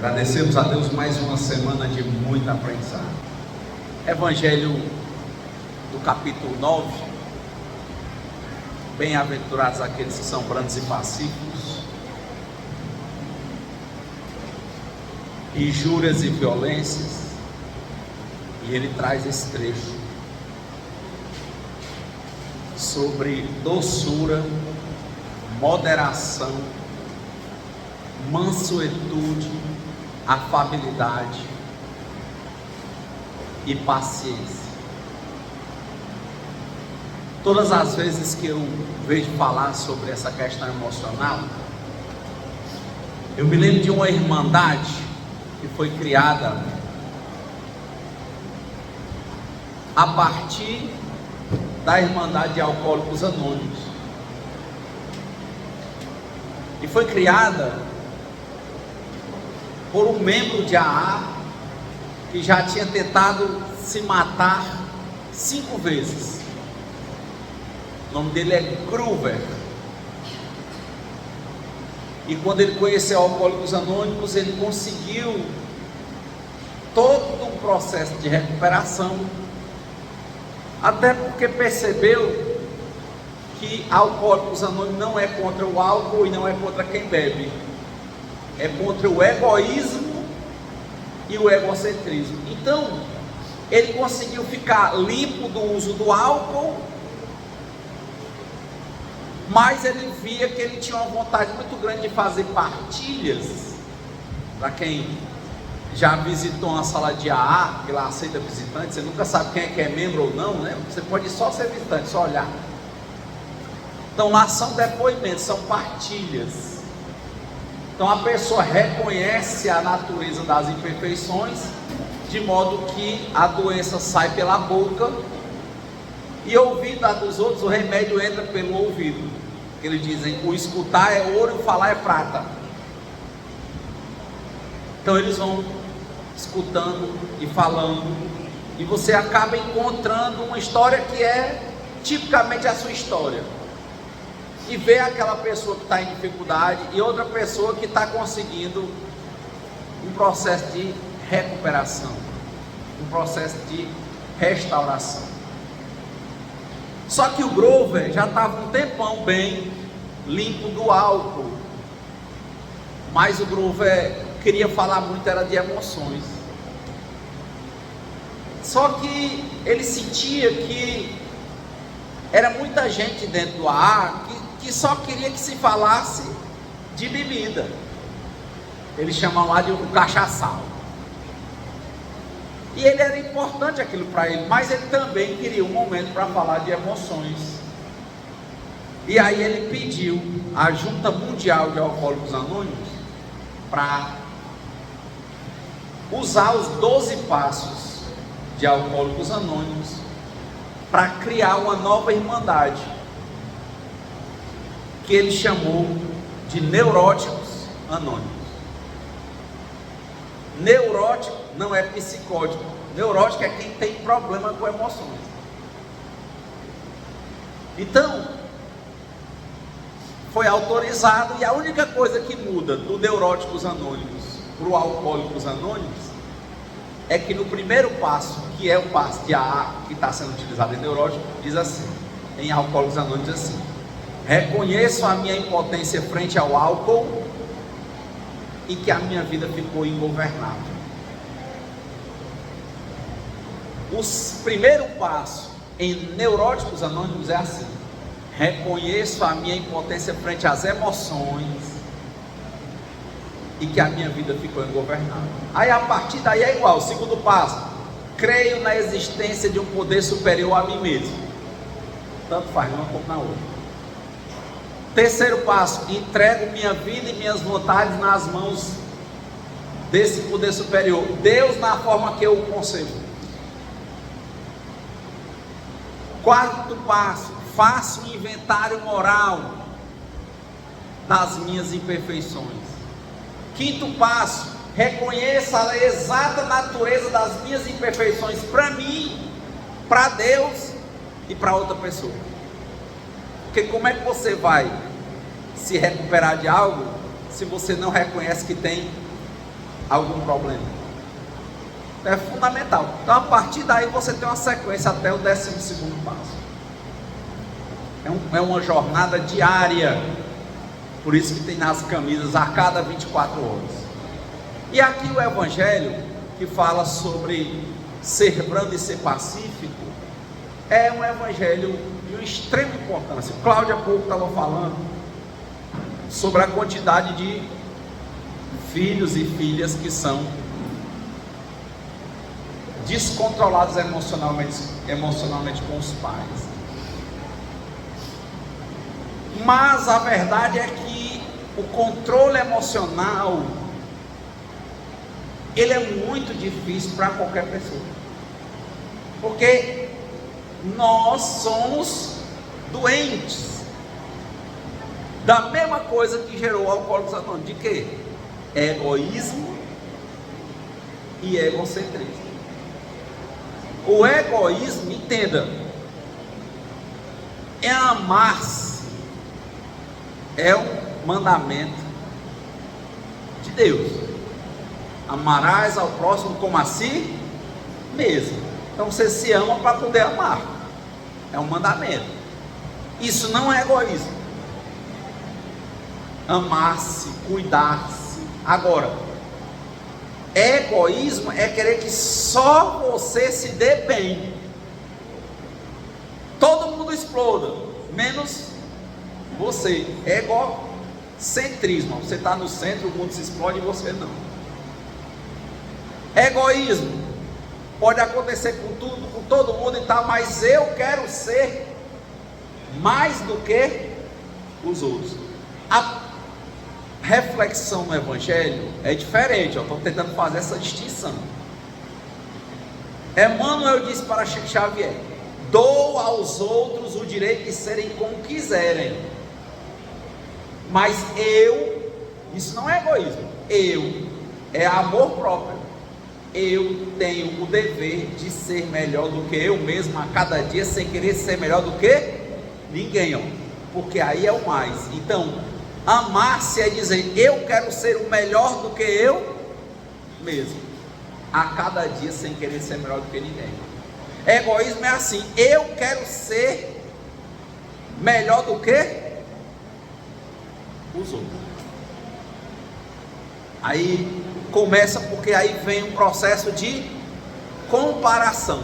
Agradecemos a Deus mais uma semana de muito aprendizado. Evangelho do capítulo 9. Bem-aventurados aqueles que são brandos e pacíficos, injúrias e violências. E ele traz esse trecho sobre doçura, moderação, mansuetude, afabilidade e paciência. Todas as vezes que eu vejo falar sobre essa questão emocional, eu me lembro de uma irmandade que foi criada a partir da Irmandade de Alcoólicos Anônimos, e foi criada por um membro de AA que já tinha tentado se matar 5 vezes. O nome dele é Gruver. E quando ele conheceu Alcoólicos Anônimos, ele conseguiu todo um processo de recuperação, até porque percebeu que Alcoólicos Anônimos não é contra o álcool e não é contra quem bebe, é contra o egoísmo e o egocentrismo. Então, ele conseguiu ficar limpo do uso do álcool, mas ele via que ele tinha uma vontade muito grande de fazer partilhas. Para quem já visitou uma sala de AA, que lá aceita visitante, você nunca sabe quem é que é membro ou não, né? Você pode só ser visitante, só olhar. Então lá são depoimentos, são partilhas. Então a pessoa reconhece a natureza das imperfeições, de modo que a doença sai pela boca, e ouvindo a dos outros, o remédio entra pelo ouvido. Eles dizem, o escutar é ouro e o falar é prata. Então eles vão escutando e falando, e você acaba encontrando uma história que é tipicamente a sua história, e vê aquela pessoa que está em dificuldade e outra pessoa que está conseguindo um processo de recuperação, um processo de restauração. Só que o Grover já estava um tempão bem limpo do álcool, mas o Grover queria falar muito, era de emoções. Só que ele sentia que era muita gente dentro do AA que só queria que se falasse de bebida. Eles chamam lá de um cachaçal. E ele era importante aquilo para ele, mas ele também queria um momento para falar de emoções. E aí ele pediu à Junta Mundial de Alcoólicos Anônimos para usar os 12 passos de Alcoólicos Anônimos para criar uma nova irmandade, que ele chamou de Neuróticos Anônimos. Neurótico não é psicótico, neurótico é quem tem problema com emoções. Então, foi autorizado, e a única coisa que muda do Neuróticos Anônimos para o Alcoólicos Anônimos é que no primeiro passo, que é o passo de AA, que está sendo utilizado em neurótico, diz assim, em Alcoólicos Anônimos diz assim: reconheço a minha impotência frente ao álcool e que a minha vida ficou ingovernável. O primeiro passo em Neuróticos Anônimos é assim: reconheço a minha impotência frente às emoções e que a minha vida ficou ingovernável. Aí a partir daí é igual. O segundo passo: creio na existência de um poder superior a mim mesmo. Tanto faz uma como na outra. Terceiro passo: entrego minha vida e minhas vontades nas mãos desse poder superior, Deus, na forma que eu o concebo. Quarto passo: faço um inventário moral das minhas imperfeições. Quinto passo: reconheça a exata natureza das minhas imperfeições para mim, para Deus e para outra pessoa. Porque como é que você vai se recuperar de algo se você não reconhece que tem algum problema. É fundamental. Então, a partir daí, você tem uma sequência até o 12º passo. É uma jornada diária. Por isso que tem nas camisas a cada 24 horas. E aqui o Evangelho, que fala sobre ser brando e ser pacífico, é um Evangelho de uma extrema importância. Cláudia há pouco estava falando sobre a quantidade de filhos e filhas que são descontrolados emocionalmente com os pais. Mas a verdade é que o controle emocional, ele é muito difícil para qualquer pessoa, porque nós somos doentes da mesma coisa que gerou o Alcoólicos Anônimos. De quê? Egoísmo e egocentrismo. O egoísmo, entenda, é amar-se, é um mandamento de Deus. Amarás ao próximo como a si mesmo. Então você se ama para poder amar. É um mandamento. Isso não é egoísmo. Amar-se, cuidar-se. Agora, egoísmo é querer que só você se dê bem. Todo mundo exploda, menos você. Egocentrismo. Você está no centro, o mundo se explode e você não. Egoísmo pode acontecer com tudo, com todo mundo e tal, mas eu quero ser mais do que os outros. A reflexão no Evangelho é diferente. Eu estou tentando fazer essa distinção. Emmanuel disse para Chico Xavier: dou aos outros o direito de serem como quiserem, mas isso não é egoísmo, é amor próprio. Eu tenho o dever de ser melhor do que eu mesmo a cada dia, sem querer ser melhor do que ninguém, ó, porque aí é o mais. Então, amar-se é dizer: eu quero ser o melhor do que eu mesmo, a cada dia, sem querer ser melhor do que ninguém. Egoísmo é assim: eu quero ser melhor do que os outros. Aí começa, porque aí vem um processo de comparação.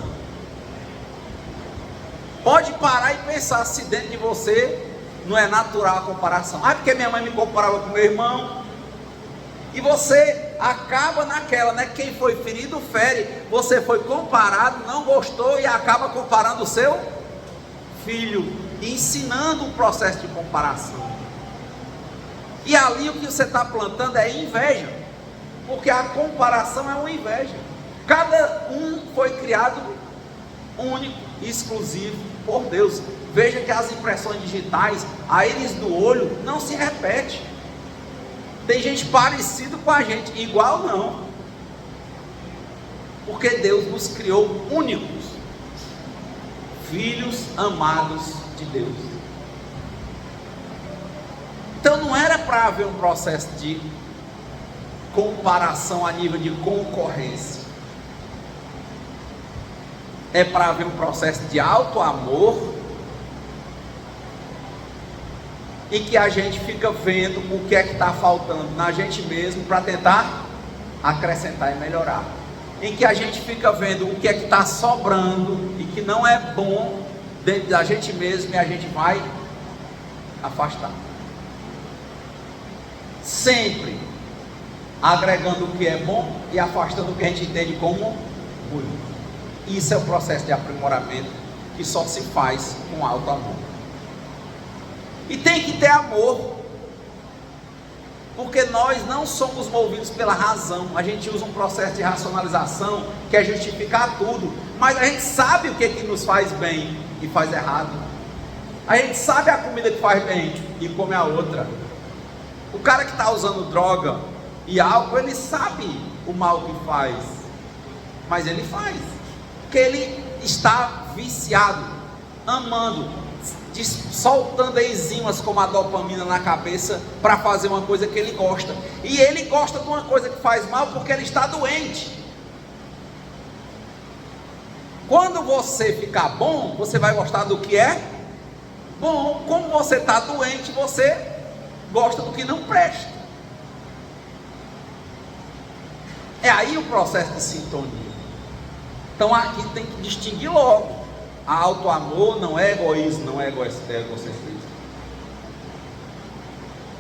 Pode parar e pensar se dentro de você não é natural a comparação. Porque minha mãe me comparava com meu irmão, e você acaba naquela, né? Quem foi ferido fere. Você foi comparado, não gostou e acaba comparando o seu filho, ensinando um processo de comparação. E ali o que você está plantando é inveja, porque a comparação é uma inveja. Cada um foi criado único, exclusivo por Deus. Veja que as impressões digitais, a íris do olho não se repete. Tem gente parecida com a gente, igual não, porque Deus nos criou únicos, filhos amados de Deus. Então não era para haver um processo de comparação a nível de concorrência. É para haver um processo de alto amor, e que a gente fica vendo o que é que está faltando na gente mesmo para tentar acrescentar e melhorar. Em que a gente fica vendo o que é que está sobrando e que não é bom dentro da gente mesmo, e a gente vai afastar. Sempre agregando o que é bom e afastando o que a gente entende como ruim. Isso é o processo de aprimoramento que só se faz com alto amor. E tem que ter amor, porque nós não somos movidos pela razão. A gente usa um processo de racionalização que é justificar tudo, mas a gente sabe o que nos faz bem e faz errado. A gente sabe a comida que faz bem e come a outra. O cara que está usando droga e álcool, ele sabe o mal que faz, mas ele faz, porque ele está viciado. Amando, soltando enzimas como a dopamina na cabeça para fazer uma coisa que ele gosta. E ele gosta de uma coisa que faz mal porque ele está doente. Quando você ficar bom, você vai gostar do que é bom. Como você está doente, você gosta do que não presta. É aí o processo de sintonia. Então aqui tem que distinguir logo. Auto-amor não é egoísmo, não é egocentrismo.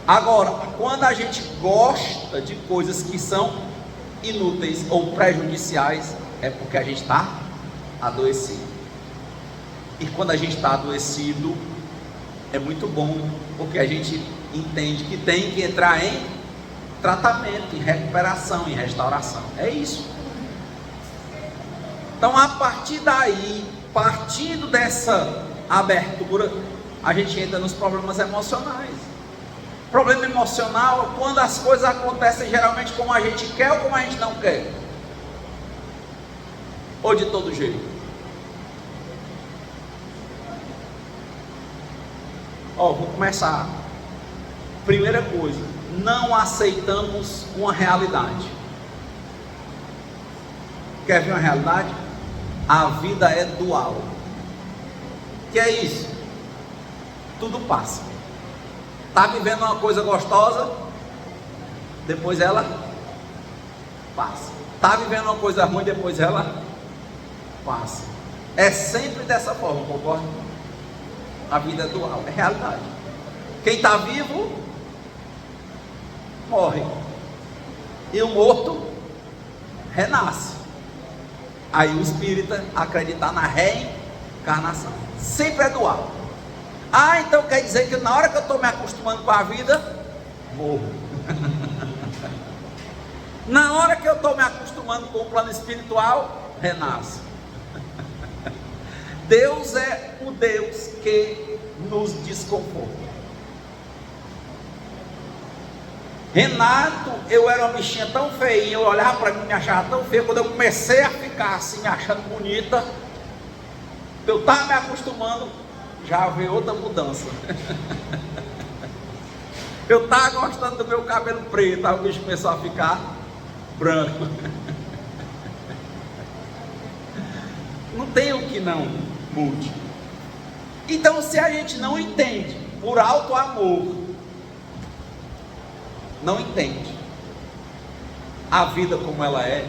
Agora, quando a gente gosta de coisas que são inúteis ou prejudiciais, é porque a gente está adoecido. E quando a gente está adoecido, é muito bom, porque a gente entende que tem que entrar em tratamento, em recuperação, em restauração. É isso. Então, a partir daí, partindo dessa abertura, a gente entra nos problemas emocionais. Problema emocional é quando as coisas acontecem geralmente como a gente quer ou como a gente não quer, ou de todo jeito. Vou começar. Primeira coisa, não aceitamos uma realidade. Quer ver uma realidade? A vida é dual. Que é isso? Tudo passa. Está vivendo uma coisa gostosa, depois ela passa. Está vivendo uma coisa ruim, depois ela passa. É sempre dessa forma, concorda? A vida é dual, é realidade. Quem está vivo morre, e o morto renasce. Aí o espírita acreditar na reencarnação. Sempre é dual. Então quer dizer que na hora que eu estou me acostumando com a vida, morro. Na hora que eu estou me acostumando com o plano espiritual, renasce. Deus é o Deus que nos desconforta. Renato, eu era uma bichinha tão feinha, eu olhava para mim, me achava tão feia. Quando eu comecei a ficar assim, me achando bonita, eu estava me acostumando, já veio outra mudança. Eu estava gostando do meu cabelo preto, aí o bicho começou a ficar branco. Não tem o que não mude. Então, se a gente não entende, por alto amor, não entende a vida como ela é,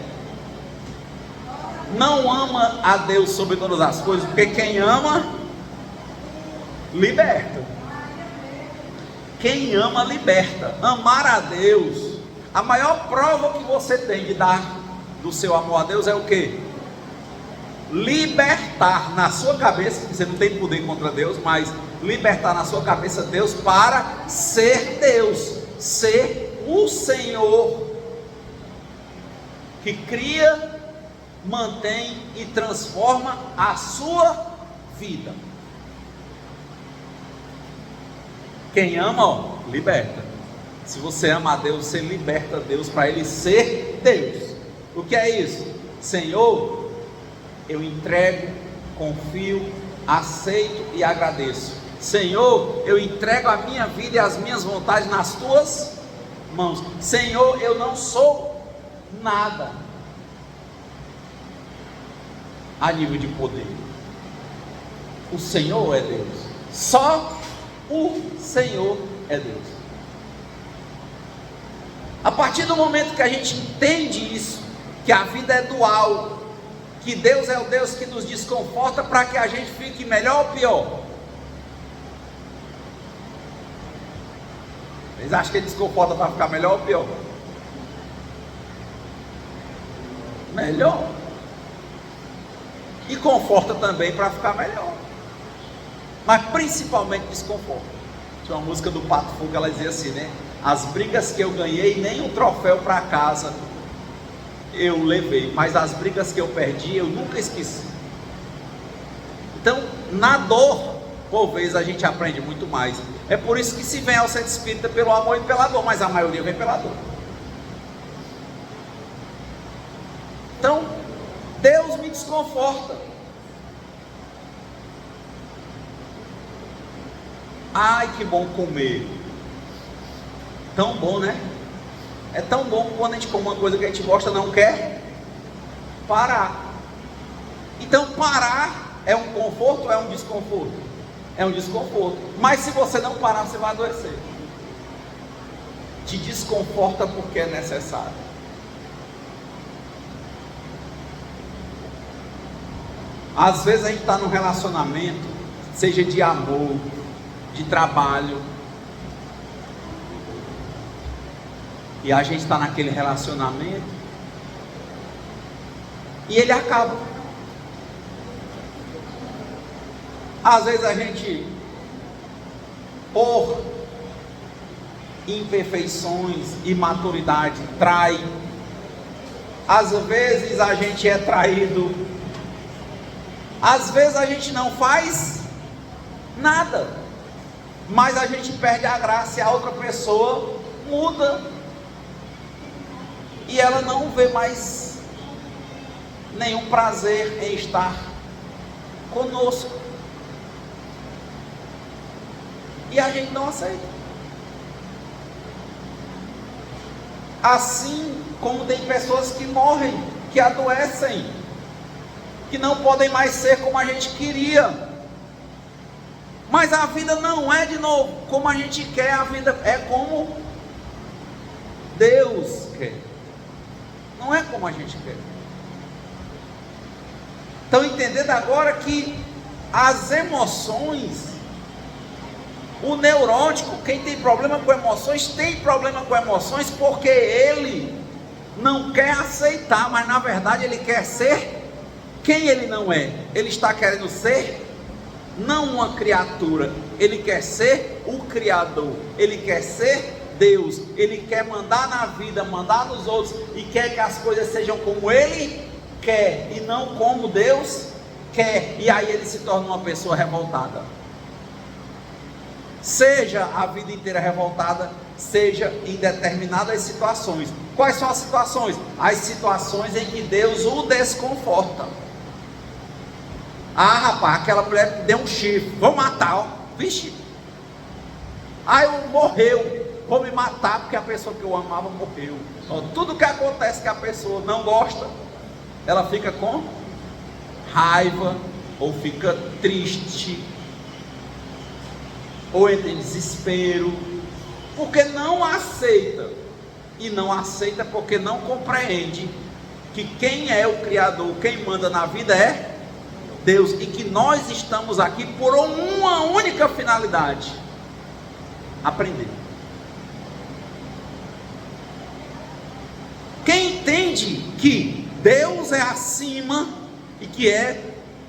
não ama a Deus sobre todas as coisas, porque quem ama, liberta. Quem ama, liberta. Amar a Deus, a maior prova que você tem de dar do seu amor a Deus é o quê? Libertar na sua cabeça, que você não tem poder contra Deus, mas libertar na sua cabeça Deus para ser Deus, ser o Senhor que cria, mantém e transforma a sua vida. Quem ama, liberta. Se você ama a Deus, você liberta Deus para Ele ser Deus. O que é isso? Senhor, eu entrego, confio, aceito e agradeço. Senhor, eu entrego a minha vida e as minhas vontades nas tuas mãos. Senhor, eu não sou nada a nível de poder. O Senhor é Deus. Só o Senhor é Deus. A partir do momento que a gente entende isso, que a vida é dual, que Deus é o Deus que nos desconforta para que a gente fique melhor ou pior. Vocês acham que ele desconforta para ficar melhor ou pior? Melhor. E conforta também para ficar melhor. Mas principalmente desconforta. Tinha uma música do Pato Fu que ela dizia assim, né? As brigas que eu ganhei, nem um troféu para casa eu levei, mas as brigas que eu perdi, eu nunca esqueci. Então, na dor, por vezes a gente aprende muito mais. É por isso que se vem ao centro espírita pelo amor e pela dor, mas a maioria vem pela dor. Então, Deus me desconforta. Ai, que bom comer. Tão bom, né? É tão bom quando a gente come uma coisa que a gente gosta, não quer parar. Então parar é um conforto ou é um desconforto? É um desconforto. Mas se você não parar, você vai adoecer. Te desconforta porque é necessário. Às vezes a gente está num relacionamento, seja de amor, de trabalho, e a gente está naquele relacionamento e ele acaba. Às vezes a gente, por imperfeições, imaturidade, trai. Às vezes a gente é traído. Às vezes a gente não faz nada, mas a gente perde a graça e a outra pessoa muda e ela não vê mais nenhum prazer em estar conosco e a gente não aceita. Assim como tem pessoas que morrem, que adoecem, que não podem mais ser como a gente queria. Mas a vida não é de novo como a gente quer, a vida é como Deus quer. Não é como a gente quer. Estão entendendo agora que as emoções, o neurótico, quem tem problema com emoções, tem problema com emoções porque ele não quer aceitar, mas na verdade ele quer ser quem ele não é. Ele está querendo ser não uma criatura, ele quer ser o Criador, ele quer ser Deus, ele quer mandar na vida, mandar nos outros, e quer que as coisas sejam como ele quer, e não como Deus quer, e aí ele se torna uma pessoa revoltada. Seja a vida inteira revoltada, seja em determinadas situações. Quais são as situações? As situações em que Deus o desconforta. Ah, rapaz, aquela mulher deu um chifre, vou matar, ó. Vixe. Ah, morreu, vou me matar porque a pessoa que eu amava morreu. Ó, tudo que acontece que a pessoa não gosta, ela fica com raiva, ou fica triste, ou entra em desespero, porque não aceita. E não aceita porque não compreende que quem é o Criador, quem manda na vida é Deus, e que nós estamos aqui por uma única finalidade: aprender. Quem entende que Deus é acima e que é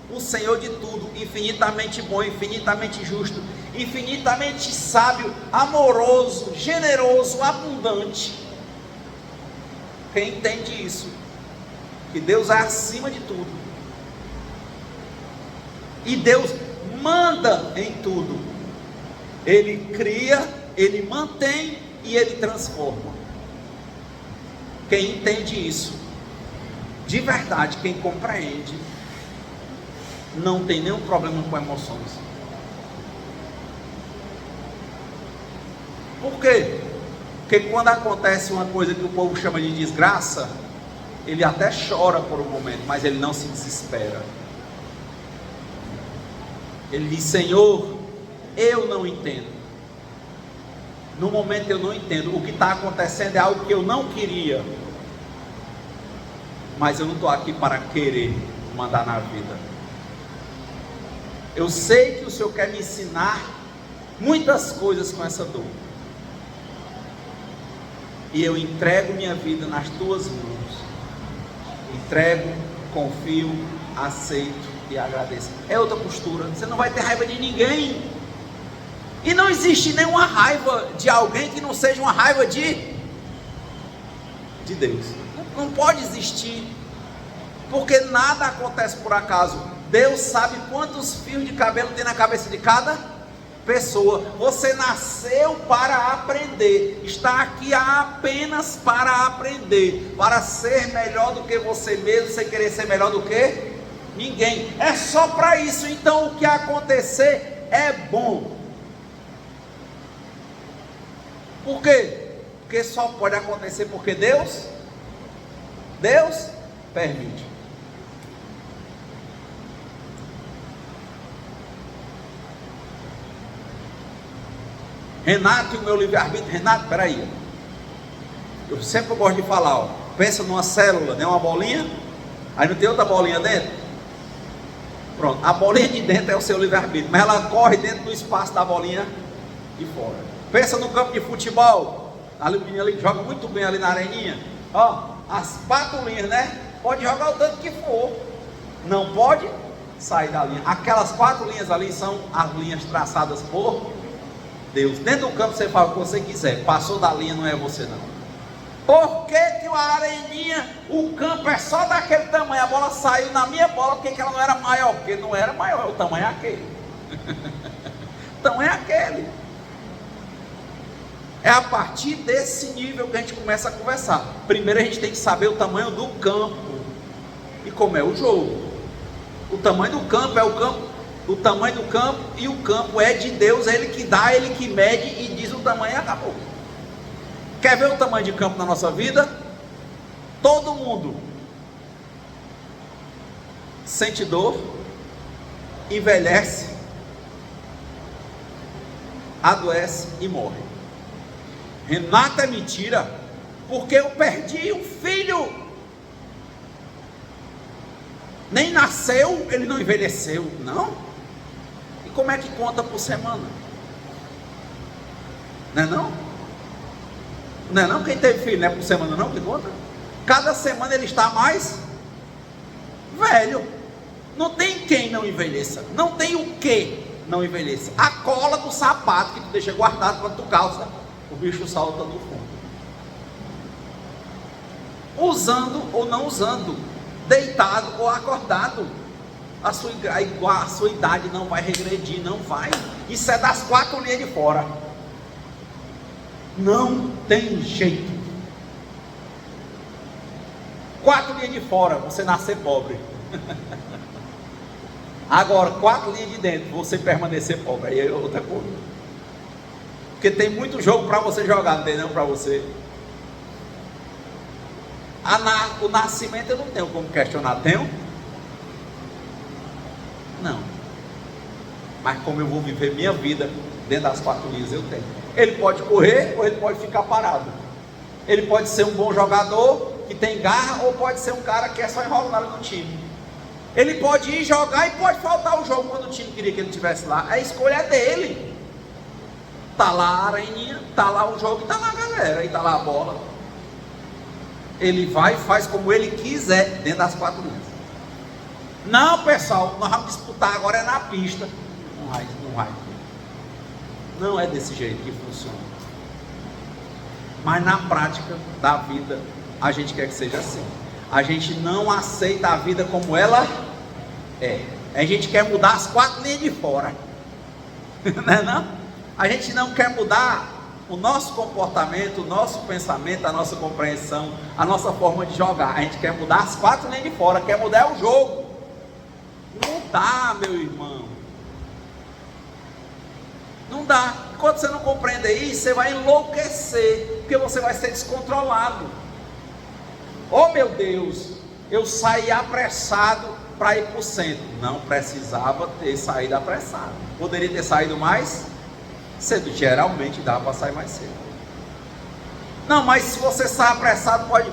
o Senhor de tudo, infinitamente bom, infinitamente justo, infinitamente sábio, amoroso, generoso, abundante, quem entende isso, que Deus é acima de tudo, e Deus manda em tudo, Ele cria, Ele mantém e Ele transforma. Quem entende isso, de verdade, quem compreende, não tem nenhum problema com emoções. Por quê? Porque quando acontece uma coisa que o povo chama de desgraça, ele até chora por um momento, mas ele não se desespera. Ele diz: Senhor, eu não entendo. No momento eu não entendo. O que está acontecendo é algo que eu não queria. Mas eu não estou aqui para querer mandar na vida. Eu sei que o Senhor quer me ensinar muitas coisas com essa dor. E eu entrego minha vida nas tuas mãos. Entrego, confio, aceito e agradeço. É outra postura. Você não vai ter raiva de ninguém. E não existe nenhuma raiva de alguém que não seja uma raiva de Deus. Não pode existir. Porque nada acontece por acaso. Deus sabe quantos fios de cabelo tem na cabeça de cada pessoa. Você nasceu para aprender. Está aqui apenas para aprender. Para ser melhor do que você mesmo. Sem querer ser melhor do que ninguém. É só para isso. Então o que acontecer é bom. Por quê? Porque só pode acontecer porque Deus permite. Renato e o meu livre-arbítrio. Renato, peraí. Eu sempre gosto de falar, ó, pensa numa célula, né, uma bolinha, aí não tem outra bolinha dentro? Pronto, a bolinha de dentro é o seu livre-arbítrio, mas ela corre dentro do espaço da bolinha de fora. Pensa no campo de futebol, ali o menino ali joga muito bem ali na areninha, ó, as patulinhas, né? Pode jogar o tanto que for, não pode sair da linha. Aquelas 4 linhas ali são as linhas traçadas por Deus. Dentro do campo você fala o que você quiser, passou da linha, não é você não. Por que que a areninha, o campo é só daquele tamanho, a bola saiu na minha bola, por que ela não era maior? Porque não era maior, o tamanho é aquele. O tamanho é aquele. É a partir desse nível que a gente começa a conversar. Primeiro a gente tem que saber o tamanho do campo e como é o jogo. O tamanho do campo é o tamanho do campo, e o campo é de Deus, é Ele que dá, Ele que mede e diz o tamanho e acabou. Quer ver o tamanho de campo na nossa vida? Todo mundo sente dor, envelhece, adoece e morre. Renata, é mentira, porque eu perdi um filho, nem nasceu, ele não envelheceu, não. E como é que conta por semana? Não é não? Não é não? Quem teve filho, não é por semana não que conta? Cada semana ele está mais velho. Não tem quem não envelheça, não tem o que não envelheça. A cola do sapato que tu deixa guardado quando tu calça, o bicho salta no fundo. Usando ou não usando, deitado ou acordado, a sua idade não vai regredir, não vai. Isso é das 4 linhas de fora. Não tem jeito. 4 linhas de fora, você nascer pobre. Agora, 4 linhas de dentro, você permanecer pobre, aí é outra coisa. Porque tem muito jogo para você jogar, não tem não para você. O nascimento eu não tenho como questionar, tenho? Não. Mas como eu vou viver minha vida dentro das 4 linhas, eu tenho. Ele pode correr ou ele pode ficar parado. Ele pode ser um bom jogador que tem garra, ou pode ser um cara que é só enrolado no time. Ele pode ir jogar e pode faltar o jogo quando o time queria que ele estivesse lá. A escolha é dele. Está lá a areninha, está lá o jogo, está lá a galera, e está lá a bola. Ele vai e faz como ele quiser dentro das 4 linhas. Não, pessoal, nós vamos disputar agora é na pista. Não vai. Não é desse jeito que funciona. Mas na prática da vida, a gente quer que seja assim. A gente não aceita a vida como ela é. A gente quer mudar as 4 linhas de fora. Não é não? A gente não quer mudar o nosso comportamento, o nosso pensamento, a nossa compreensão, a nossa forma de jogar. A gente quer mudar as 4 linhas de fora, quer mudar o jogo. Não dá, meu irmão. Não dá. Quando você não compreender isso, você vai enlouquecer, porque você vai ser descontrolado. Oh meu Deus, eu saí apressado para ir para o centro. Não precisava ter saído apressado. Poderia ter saído mais cedo. Geralmente dá para sair mais cedo. Não, mas se você sai apressado, pode.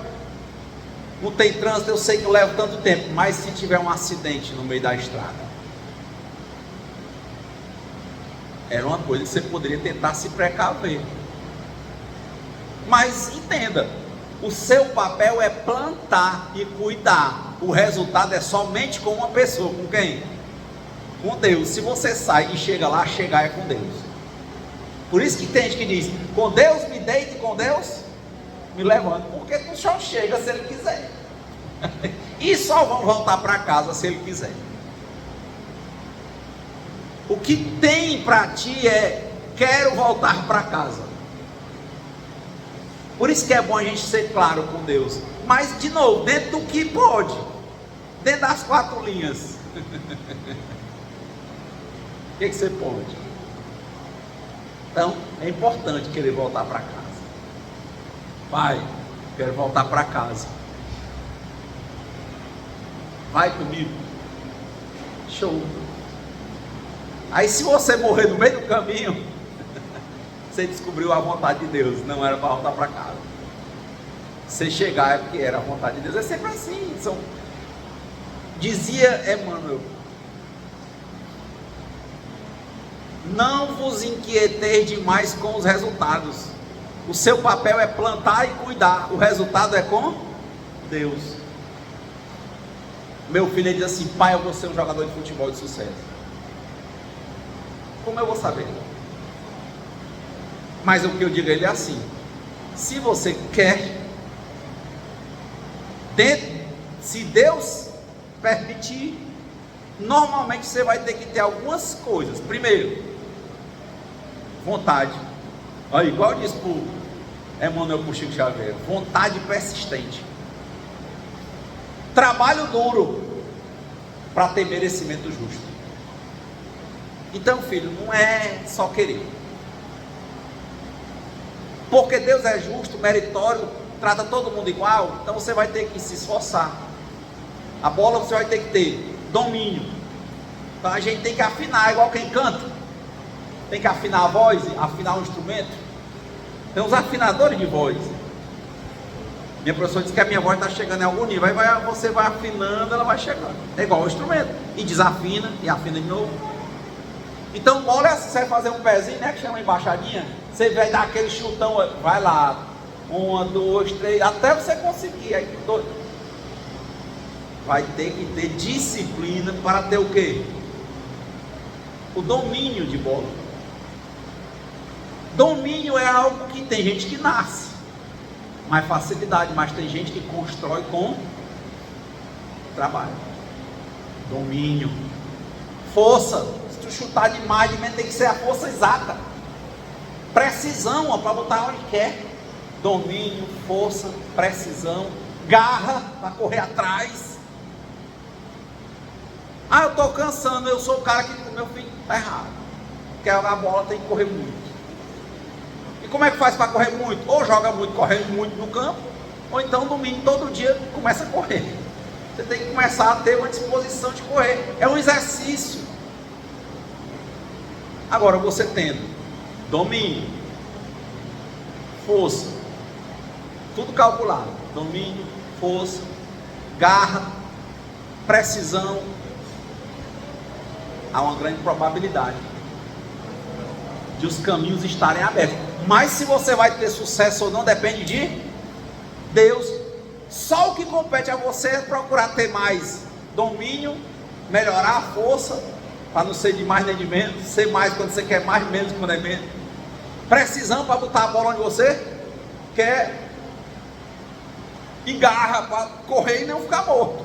Não tem trânsito, eu sei que eu levo tanto tempo. Mas se tiver um acidente no meio da estrada, era uma coisa que você poderia tentar se precaver. Mas entenda, o seu papel é plantar e cuidar. O resultado é somente com uma pessoa. Com quem? Com Deus. Se você sai e chega lá, chegar é com Deus. Por isso que tem gente que diz: com Deus me deito e com Deus me levanto. Porque tu só chega se Ele quiser. E só vão voltar para casa se Ele quiser. O que tem para ti é: quero voltar para casa. Por isso que é bom a gente ser claro com Deus. Mas de novo, dentro do que pode, dentro das 4 linhas. O que você pode? Então é importante querer voltar para casa. Pai, quero voltar para casa. Vai comigo. Show. Aí se você morrer no meio do caminho, você descobriu a vontade de Deus, não era para voltar para casa. Você chegar é porque era a vontade de Deus. É sempre assim. Dizia Emmanuel: não vos inquieteis demais com os resultados. O seu papel é plantar e cuidar. O resultado é com Deus. Meu filho, ele diz assim: pai, eu vou ser um jogador de futebol de sucesso. Como eu vou saber? Mas o que eu digo a ele é assim: se você quer, se Deus permitir, normalmente você vai ter que ter algumas coisas. Primeiro, vontade. Olha, igual eu disse para Emmanuel, para o Chico Xavier: vontade persistente. Trabalho duro para ter merecimento justo. Então, filho, não é só querer. Porque Deus é justo, meritório, trata todo mundo igual. Então você vai ter que se esforçar. A bola você vai ter que ter domínio. Então a gente tem que afinar, igual quem canta. Tem que afinar a voz, afinar o instrumento. Tem uns afinadores de voz. Minha professora disse que a minha voz está chegando em algum nível. Aí você vai afinando, ela vai chegando. É igual o instrumento. E desafina, e afina de novo. Então bola é assim: você vai fazer um pezinho, né, que chama embaixadinha. Você vai dar aquele chutão, vai lá, 1, 2, 3, até você conseguir. Aí, vai ter que ter disciplina para ter o quê? O domínio de bola. Domínio é algo que tem gente que nasce, mais facilidade, mas tem gente que constrói com trabalho. Domínio. Força. Se tu chutar demais, tem que ser a força exata. Precisão, para botar onde quer. Domínio, força, precisão, garra para correr atrás. Ah, eu estou cansando, eu sou o cara que, meu filho, está errado. Quer jogar bola, tem que correr muito. E como é que faz para correr muito? Ou joga muito, correndo muito no campo, ou então domingo, todo dia, começa a correr. Você tem que começar a ter uma disposição de correr. É um exercício. Agora, você tendo domínio, força, tudo calculado: domínio, força, garra, precisão, há uma grande probabilidade de os caminhos estarem abertos. Mas se você vai ter sucesso ou não depende de Deus. Só o que compete a você é procurar ter mais domínio, melhorar a força, para não ser de mais nem de menos, ser mais quando você quer mais, menos quando é menos. Precisão para botar a bola onde você quer, e garra para correr e não ficar morto.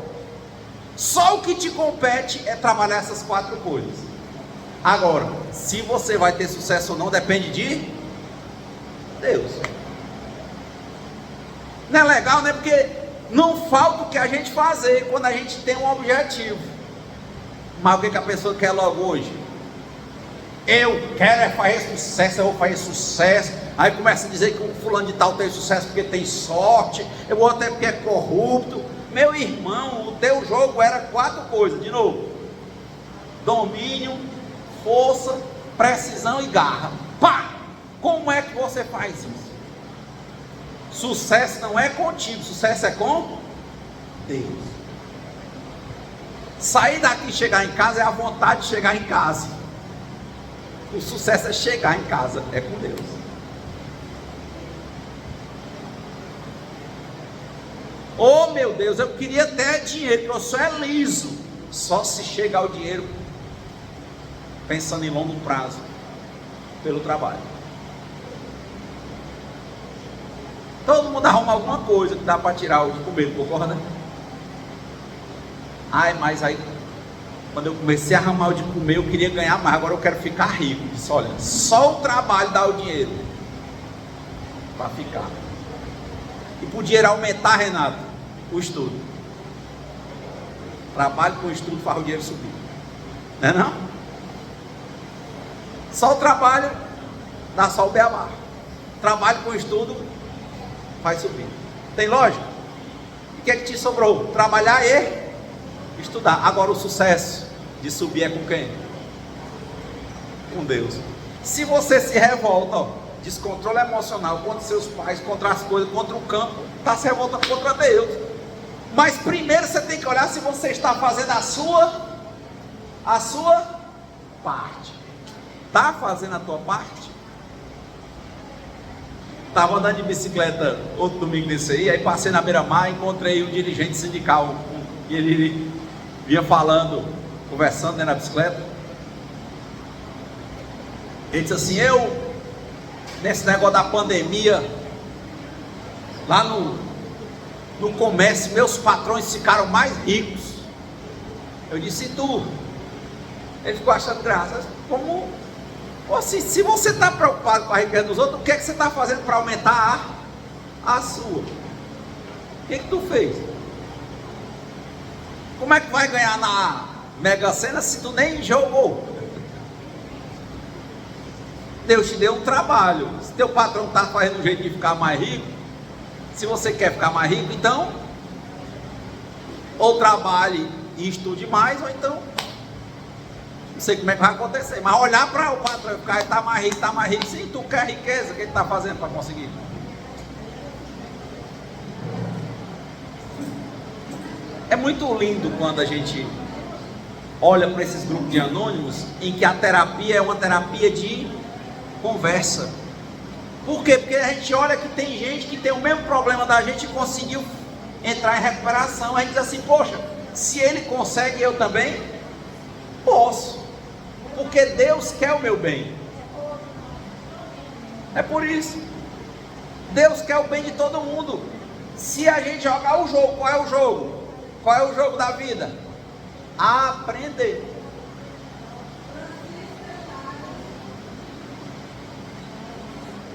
Só o que te compete é trabalhar essas 4 coisas. Agora, se você vai ter sucesso ou não depende de Deus. Não é legal, né? Porque não falta o que a gente fazer quando a gente tem um objetivo. Mas o que a pessoa quer logo hoje? Eu quero é fazer sucesso, eu vou fazer sucesso. Aí começa a dizer que o fulano de tal tem sucesso porque tem sorte, eu vou até porque é corrupto. Meu irmão, o teu jogo era 4 coisas, de novo: domínio, força, precisão e garra. Pá! Como é que você faz isso? Sucesso não é contigo, sucesso é com Deus. Sair daqui e chegar em casa é a vontade de chegar em casa. O sucesso é chegar em casa, é com Deus. Oh meu Deus, eu queria ter dinheiro, que eu só é liso. Só se chegar o dinheiro pensando em longo prazo, pelo trabalho. Todo mundo arruma alguma coisa que dá para tirar o de comer, concorda? Ai, mas aí quando eu comecei a arrumar o de comer, eu queria ganhar mais, agora eu quero ficar rico. Disse: olha, só o trabalho dá o dinheiro para ficar. E para o dinheiro aumentar, Renato, o estudo. Trabalho com estudo faz o dinheiro subir. Não é não? Só o trabalho dá só o beabá. Trabalho com estudo Faz subir. Tem lógica? E o que é que te sobrou? Trabalhar e estudar. Agora o sucesso de subir é com quem? Com Deus. Se você se revolta, ó, descontrole emocional contra seus pais, contra as coisas, contra o campo, está se revoltando contra Deus. Mas primeiro você tem que olhar se você está fazendo a sua parte. Está fazendo a tua parte? Estava andando de bicicleta outro domingo desse aí passei na beira-mar, encontrei um dirigente sindical, e ele vinha falando, conversando dentro da bicicleta. Ele disse assim: nesse negócio da pandemia, lá no comércio, meus patrões ficaram mais ricos. Eu disse: e tu? Ele ficou achando graça. Como assim, se você está preocupado com a riqueza dos outros, o que é que você está fazendo para aumentar a sua? O que é que tu fez? Como é que vai ganhar na Mega Sena se tu nem jogou? Deus te deu um trabalho. Se teu patrão está fazendo um jeito de ficar mais rico, se você quer ficar mais rico, então ou trabalhe e estude mais, ou então não sei como é que vai acontecer, mas olhar para o patrão e ficar: está mais rico, sim, tu quer riqueza, o que ele está fazendo para conseguir? É muito lindo quando a gente olha para esses grupos de anônimos, em que a terapia é uma terapia de conversa. Por quê? Porque a gente olha que tem gente que tem o mesmo problema da gente e conseguiu entrar em recuperação. A gente diz assim: poxa, se ele consegue, eu também posso, porque Deus quer o meu bem. É por isso. Deus quer o bem de todo mundo. Se a gente jogar o jogo, qual é o jogo? Qual é o jogo da vida? Aprender.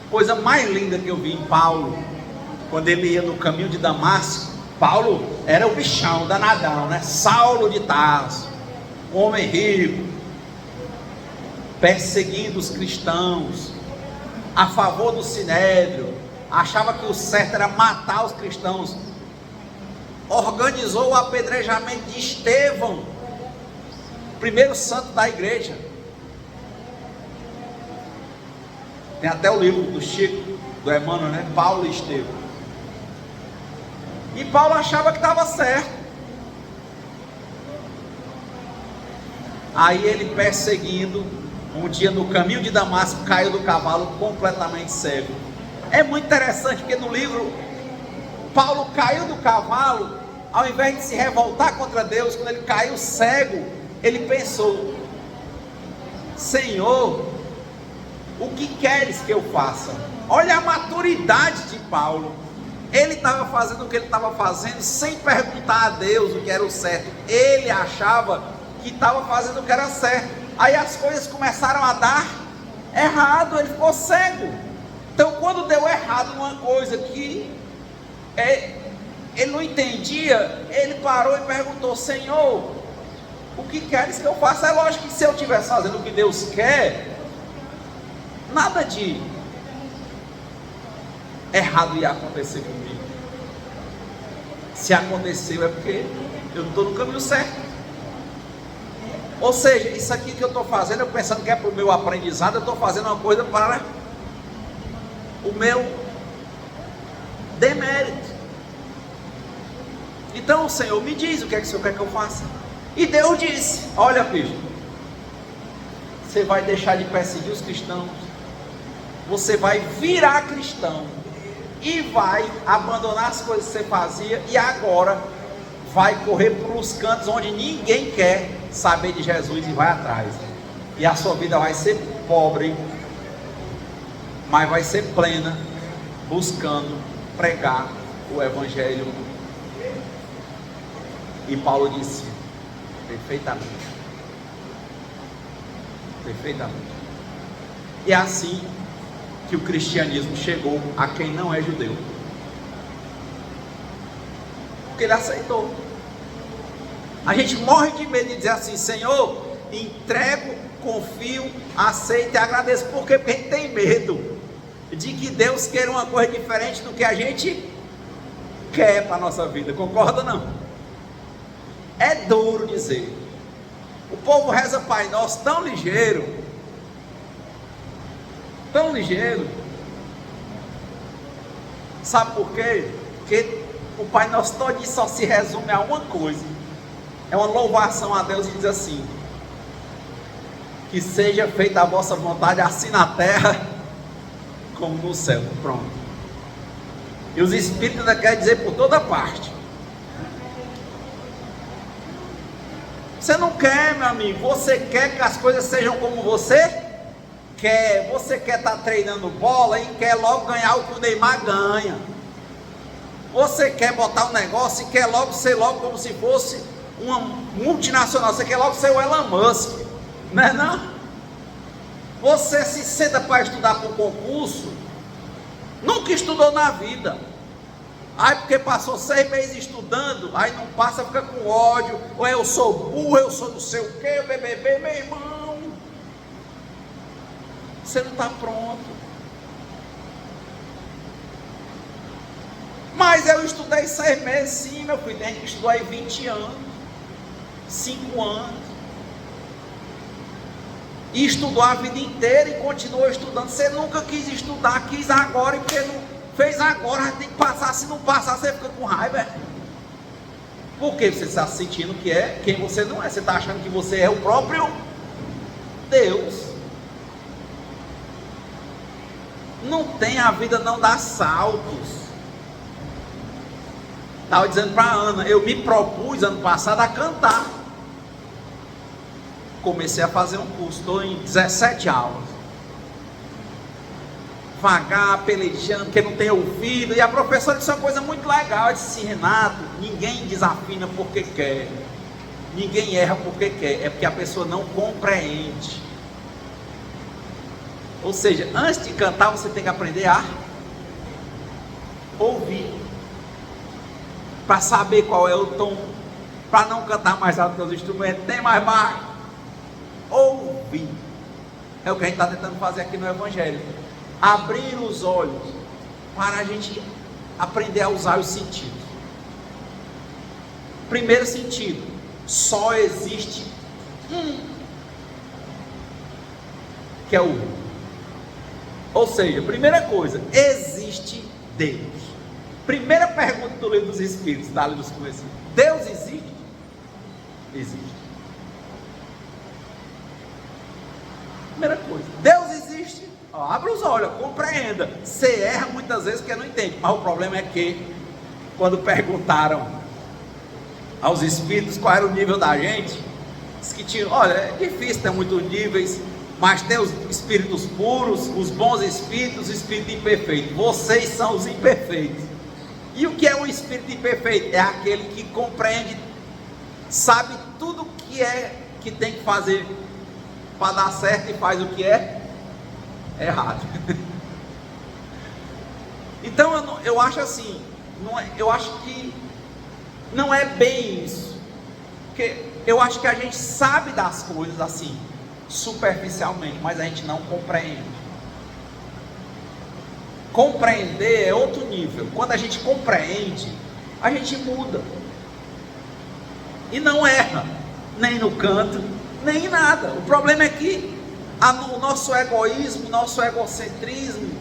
Coisa mais linda que eu vi em Paulo, quando ele ia no caminho de Damasco. Paulo era o bichão danadão, né? Saulo de Tarso, um homem rico, perseguindo os cristãos, a favor do sinédrio, achava que o certo era matar os cristãos, organizou o apedrejamento de Estevão, primeiro santo da igreja. Tem até o livro do Chico, do Emmanuel, né? Paulo e Estevão. E Paulo achava que estava certo. Aí ele perseguindo, um dia no caminho de Damasco, caiu do cavalo completamente cego. É muito interessante, porque no livro, Paulo caiu do cavalo, ao invés de se revoltar contra Deus, quando ele caiu cego, ele pensou: Senhor, o que queres que eu faça? Olha a maturidade de Paulo. Ele estava fazendo o que ele estava fazendo sem perguntar a Deus o que era o certo. Ele achava que estava fazendo o que era certo. Aí as coisas começaram a dar errado, ele ficou cego. Então, quando deu errado numa coisa que ele não entendia, ele parou e perguntou: Senhor, o que queres que eu faça? É lógico que se eu estivesse fazendo o que Deus quer, nada de errado ia acontecer comigo. Se aconteceu é porque eu não estou no caminho certo. Ou seja, isso aqui que eu estou fazendo, eu pensando que é para o meu aprendizado, eu estou fazendo uma coisa para o meu demérito. Então o Senhor me diz o que é que o Senhor quer que eu faça. E Deus disse: olha, bicho, você vai deixar de perseguir os cristãos, você vai virar cristão e vai abandonar as coisas que você fazia, e agora vai correr para os cantos onde ninguém quer saber de Jesus e vai atrás. E a sua vida vai ser pobre, mas vai ser plena, buscando pregar o Evangelho. E Paulo disse: perfeitamente. Perfeitamente. E é assim que o cristianismo chegou a quem não é judeu, porque ele aceitou. A gente morre de medo de dizer assim: Senhor, entrego, confio, aceito e agradeço. Por quê? Porque a gente tem medo. de que Deus queira uma coisa diferente do que a gente quer para a nossa vida, concorda ou não? É duro dizer. O povo reza Pai Nosso tão ligeiro, sabe por quê? Porque o Pai Nosso todo só se resume a uma coisa, é uma louvação a Deus, e diz assim: que seja feita a vossa vontade, assim na terra como no céu. Pronto. E os Espíritos ainda querem dizer por toda parte. Você não quer, meu amigo, você quer que as coisas sejam como você quer. Você quer estar treinando bola e quer logo ganhar o que o Neymar ganha. Você quer botar um negócio e quer logo ser logo como se fosse uma multinacional. Você quer logo ser o Elon Musk, não é não? Você se senta para estudar para um concurso, nunca estudou na vida. Aí porque passou 6 meses estudando, aí não passa, fica com ódio, ou eu sou burro, eu sou não sei o que, o BBB, meu irmão, você não está pronto. Mas eu estudei 6 meses, sim, meu filho, tem gente que estudou aí 20 anos, 5 anos, e estudou a vida inteira e continuou estudando. Você nunca quis estudar, quis agora, e porque não fez agora, tem que passar. Se não passar, você fica com raiva. Porque você está se sentindo que é quem você não é. Você está achando que você é o próprio Deus. Não tem, a vida não dá saltos. Estava dizendo para a Ana, eu me propus ano passado a cantar. Comecei a fazer um curso, estou em 17 aulas. Vagar, pelejando, porque não tem ouvido. E a professora disse uma coisa muito legal. Ela disse: Renato, ninguém desafina porque quer, ninguém erra porque quer, é porque a pessoa não compreende. Ou seja, antes de cantar você tem que aprender a ouvir, para saber qual é o tom, para não cantar mais alto que os instrumentos, tem mais baixo. Ouvir é o que a gente está tentando fazer aqui no Evangelho. Abrir os olhos para a gente aprender a usar os sentidos. Primeiro sentido: só existe um, que é o um. Ou seja, primeira coisa, existe Deus. Primeira pergunta do Livro dos Espíritos, da Lei dos Conhecimentos: Deus existe? Existe. Primeira coisa, Deus existe. Abra os olhos, compreenda. Você erra muitas vezes porque não entende, mas o problema é que quando perguntaram aos espíritos qual era o nível da gente, disse que tinha, olha, é difícil ter muitos níveis, mas tem os espíritos puros, os bons espíritos, os espíritos imperfeitos. Vocês são os imperfeitos. E o que é um espírito imperfeito? É aquele que compreende, sabe tudo o que é que tem que fazer para dar certo e faz o que é errado. Então eu acho assim, eu acho que não é bem isso, porque eu acho que a gente sabe das coisas assim, superficialmente, mas a gente não compreende. Compreender é outro nível. Quando a gente compreende, a gente muda e não erra, nem no canto, nem em nada. O problema é que o nosso egoísmo, nosso egocentrismo,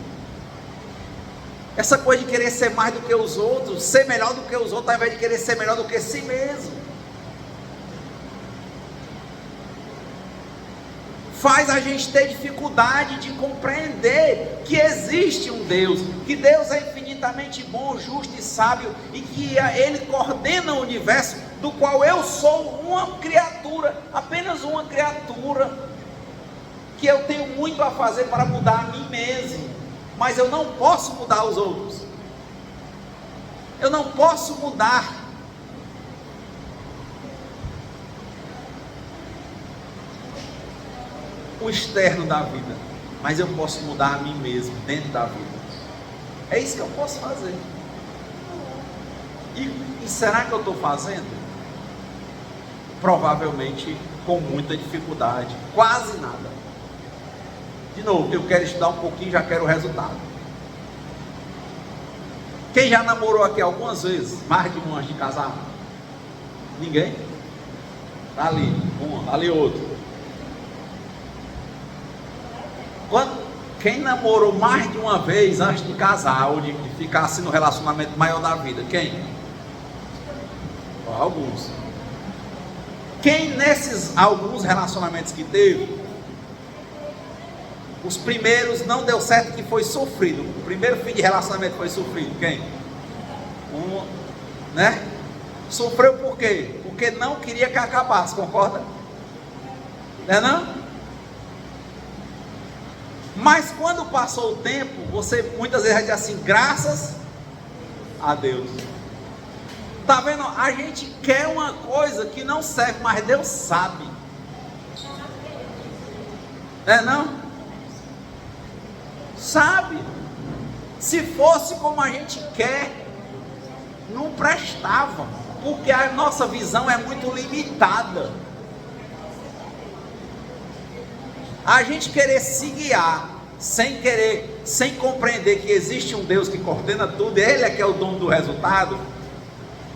essa coisa de querer ser mais do que os outros, ser melhor do que os outros, ao invés de querer ser melhor do que si mesmo, faz a gente ter dificuldade de compreender que existe um Deus, que Deus é infinitamente bom, justo e sábio, e que Ele coordena o universo, do qual eu sou uma criatura, apenas uma criatura, que eu tenho muito a fazer para mudar a mim mesmo, mas eu não posso mudar os outros, eu não posso mudar o externo da vida, mas eu posso mudar a mim mesmo dentro da vida. É isso que eu posso fazer. E será que eu estou fazendo? Provavelmente com muita dificuldade, quase nada. De novo, eu quero estudar um pouquinho, já quero o resultado. Quem já namorou aqui algumas vezes, mais de um antes de casar? Ninguém? Tá ali, um, ali outro. Quem namorou mais de uma vez antes de casar, ou de ficar assim no relacionamento maior da vida? Quem? Alguns. Quem nesses alguns relacionamentos que teve, os primeiros não deu certo, que foi sofrido? O primeiro fim de relacionamento foi sofrido. Quem? Né? Sofreu por quê? Porque não queria que acabasse, concorda? Não é não? Mas quando passou o tempo, você muitas vezes vai dizer assim, graças a Deus. Tá vendo? A gente quer uma coisa que não serve, mas Deus sabe. É não? Sabe? Se fosse como a gente quer, não prestava, porque a nossa visão é muito limitada. A gente querer se guiar, sem compreender que existe um Deus que coordena tudo, Ele é que é o dono do resultado,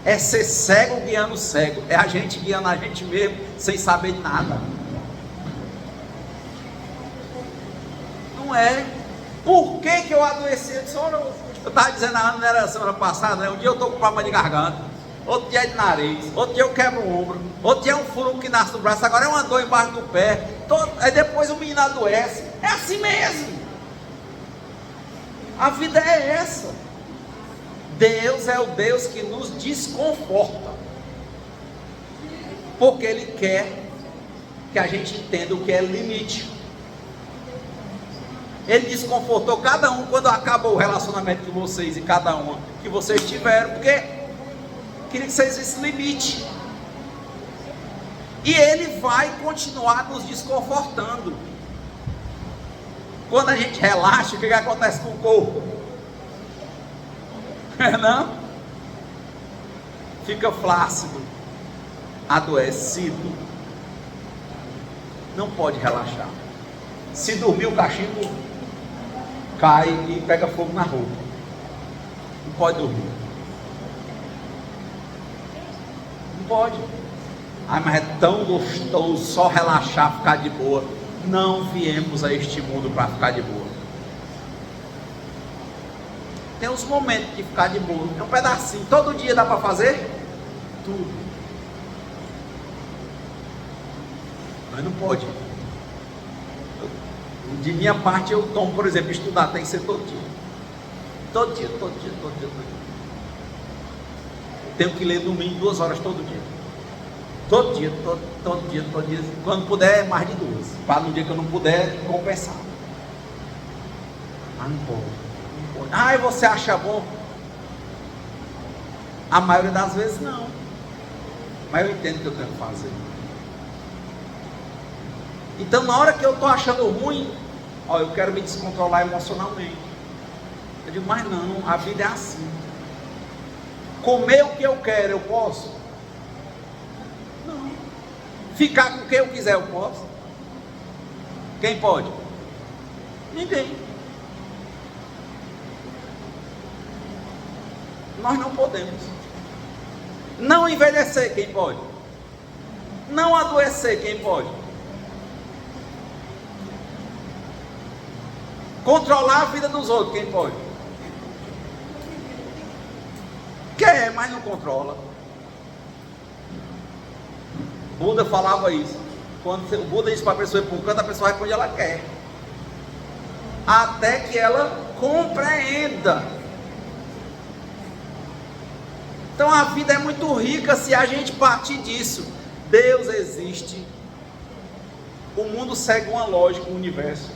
é ser cego guiando cego, é a gente guiando a gente mesmo, sem saber de nada. Não é? Por que eu adoeci? Eu estava dizendo a Ana, não era semana passada, né? Um dia eu estou com problema de garganta, outro dia é de nariz, outro dia eu quebro o ombro, outro dia é um furo que nasce no braço, agora é uma dor embaixo do pé, aí depois o menino adoece. É assim mesmo. A vida é essa. Deus é o Deus que nos desconforta, porque Ele quer que a gente entenda o que é limite. Ele desconfortou cada um quando acabou o relacionamento de vocês, e cada uma que vocês tiveram, porque queria que vocês vissem limite. E Ele vai continuar nos desconfortando. Quando a gente relaxa, o que acontece com o corpo? Não? Fica flácido, adoecido. Não pode relaxar. Se dormir, o cachimbo cai e pega fogo na roupa. Não pode dormir. Não pode. Ai, mas é tão gostoso só relaxar, ficar de boa. Não viemos a este mundo para ficar de boa. Tem uns momentos de ficar de boa. É um pedacinho. Todo dia dá para fazer? Tudo. Mas não pode. De minha parte eu tomo, por exemplo, estudar tem que ser todo dia. Todo dia. Eu tenho que ler no mínimo 2 horas todo dia. Todo dia. Quando puder, mais de 2. Para no dia que eu não puder, compensar. Mas não pode. Ah, e você acha bom? A maioria das vezes não. Mas eu entendo o que eu tenho que fazer. Então, na hora que eu estou achando ruim, eu quero me descontrolar emocionalmente. Eu digo, mas não, a vida é assim. Comer o que eu quero, eu posso? Não. Ficar com quem eu quiser, eu posso? Quem pode? Ninguém. Nós não podemos. Não envelhecer, quem pode? Não adoecer, quem pode? Controlar a vida dos outros, quem pode? Quer, mas não controla. Buda falava isso. Quando o Buda disse para a pessoa ir para um canto, a pessoa vai para onde ela quer, até que ela compreenda. Então a vida é muito rica se a gente partir disso. Deus existe. O mundo segue uma lógica, o universo.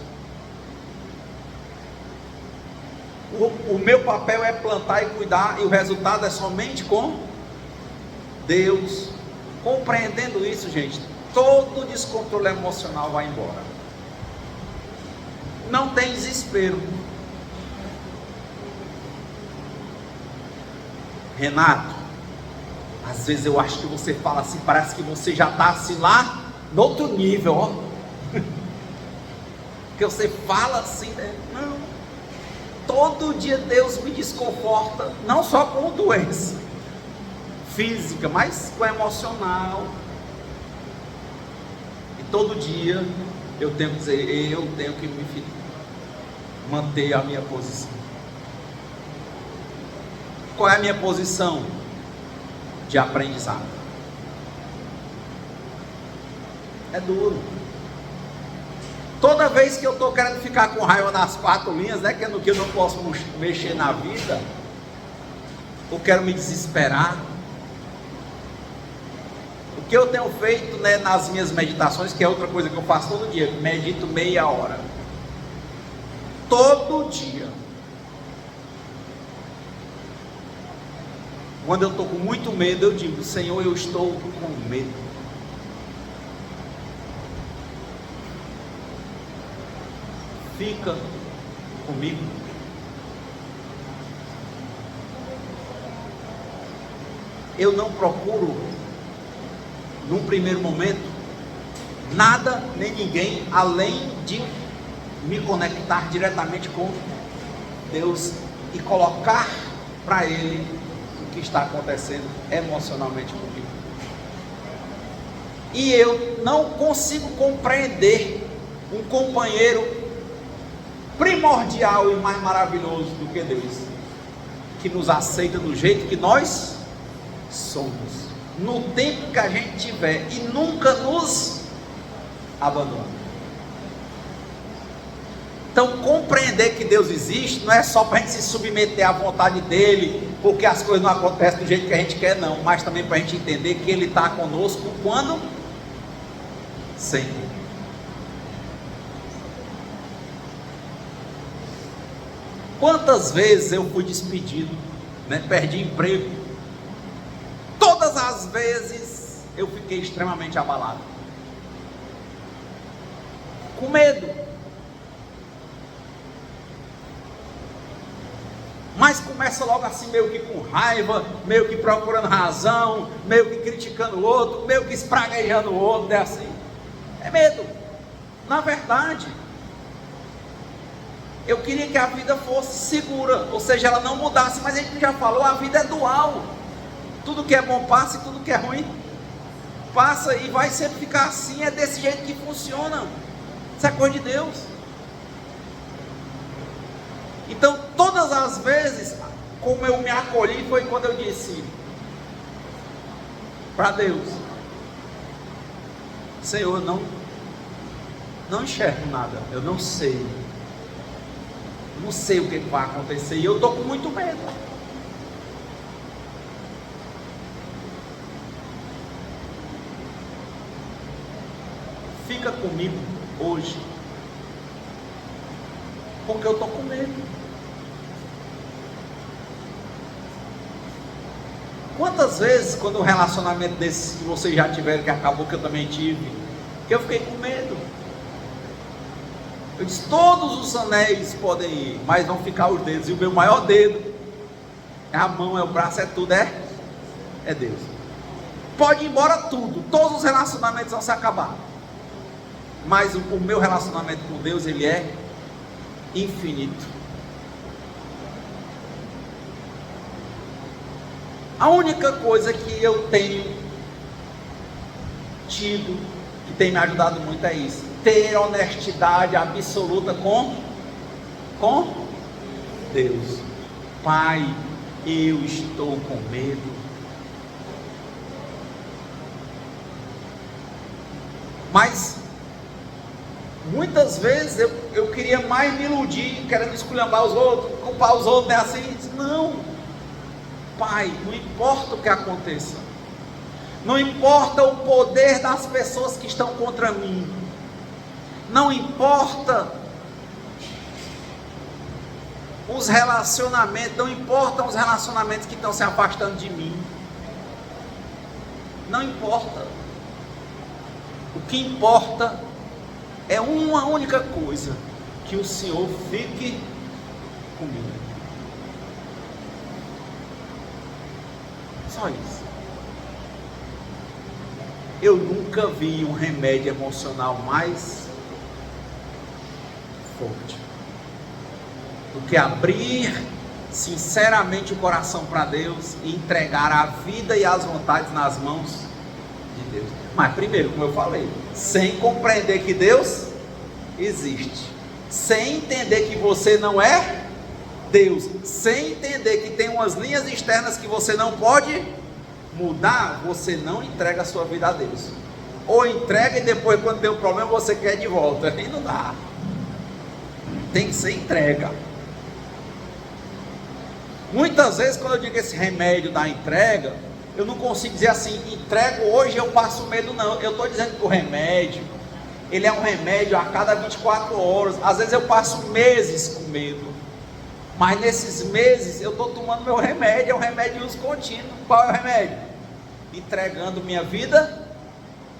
O meu papel é plantar e cuidar, e o resultado é somente com Deus. Compreendendo isso, gente, todo descontrole emocional vai embora. Não tem desespero. Renato, às vezes eu acho que você fala assim, parece que você já está assim lá no outro nível, ó. Que você fala assim, né? Não. todo dia Deus me desconforta, não só com doença física, mas com emocional. E todo dia eu tenho que dizer, eu tenho que me manter a minha posição. Qual é a minha posição? De aprendizado. É duro. Toda vez que eu estou querendo ficar com raiva nas quatro linhas, né, que eu não posso mexer na vida, eu quero me desesperar. O que eu tenho feito, né, nas minhas meditações, que é outra coisa que eu faço todo dia, medito meia hora. Todo dia. Quando eu estou com muito medo, eu digo, Senhor, eu estou com medo. Fica comigo. Eu não procuro, num primeiro momento, nada nem ninguém, além de me conectar diretamente com Deus e colocar para Ele o que está acontecendo emocionalmente comigo. E eu não consigo compreender um companheiro primordial e mais maravilhoso do que Deus, que nos aceita do jeito que nós somos, no tempo que a gente tiver, e nunca nos abandona. Então, compreender que Deus existe não é só para a gente se submeter à vontade dele, porque as coisas não acontecem do jeito que a gente quer, não, mas também para a gente entender que ele está conosco quando? Sempre. Quantas vezes eu fui despedido, né? Perdi emprego. Todas as vezes eu fiquei extremamente abalado, com medo. Mas começa logo assim, meio que com raiva, meio que procurando razão, meio que criticando o outro, meio que espraguejando o outro, é assim. É medo. Na verdade, eu queria que a vida fosse segura, ou seja, ela não mudasse, mas a gente já falou, a vida é dual. Tudo que é bom passa e tudo que é ruim passa, e vai sempre ficar assim, é desse jeito que funciona. Isso é coisa de Deus. Então, todas as vezes, como eu me acolhi, foi quando eu disse para Deus, Senhor, eu não enxergo nada, eu não sei o que vai acontecer, e eu estou com muito medo. Fica comigo hoje, porque eu estou com medo. Quantas vezes, quando um relacionamento desses que vocês já tiveram, que acabou, que eu também tive, que eu fiquei com medo. Eu disse, todos os anéis podem ir, mas vão ficar os dedos, e o meu maior dedo é a mão, é o braço, é tudo, é Deus. Pode ir embora tudo, todos os relacionamentos vão se acabar, mas o meu relacionamento com Deus, ele é infinito. A única coisa que eu tenho tido, que tem me ajudado muito, é isso: ter honestidade absoluta com Deus. Pai, eu estou com medo. Mas muitas vezes eu queria mais me iludir, querendo esculhambar os outros, culpar os outros, né? Assim, não, Pai, não importa o que aconteça, não importa o poder das pessoas que estão contra mim, não importa os relacionamentos, não importam os relacionamentos que estão se afastando de mim, não importa. O que importa é uma única coisa: que o Senhor fique comigo. Só isso. Eu nunca vi um remédio emocional mais forte. do que abrir sinceramente o coração para Deus e entregar a vida e as vontades nas mãos de Deus. Mas primeiro, como eu falei, sem compreender que Deus existe, sem entender que você não é Deus, sem entender que tem umas linhas externas que você não pode mudar, você não entrega a sua vida a Deus. Ou entrega e depois, quando tem um problema, você quer de volta. Aí não dá. Tem que ser entrega. Muitas vezes, quando eu digo esse remédio da entrega, eu não consigo dizer assim: entrego hoje eu passo medo. Não, eu estou dizendo que o remédio, ele é um remédio a cada 24 horas. Às vezes eu passo meses com medo, mas nesses meses eu estou tomando meu remédio. É um remédio de uso contínuo. Qual é o remédio? Entregando minha vida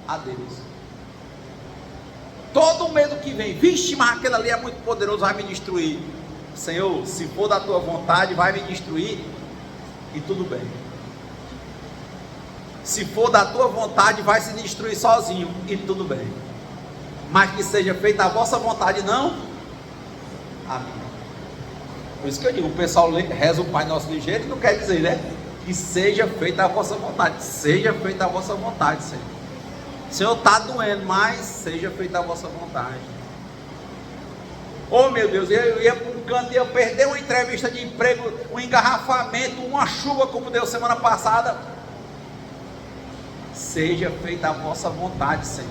a Deus. Todo medo que vem, vixe, mas aquele ali é muito poderoso, vai me destruir. Senhor, se for da tua vontade, vai me destruir, e tudo bem. Se for da tua vontade, vai se destruir sozinho, e tudo bem. Mas que seja feita a vossa vontade, não a minha. Por isso que eu digo, o pessoal reza o Pai Nosso ligeiro, não quer dizer, né? Que seja feita a vossa vontade. Seja feita a vossa vontade, Senhor. Senhor, está doendo, mas seja feita a vossa vontade. Oh meu Deus, eu ia para um canto e eu perdi uma entrevista de emprego, um engarrafamento, uma chuva como deu semana passada. Seja feita a vossa vontade, Senhor.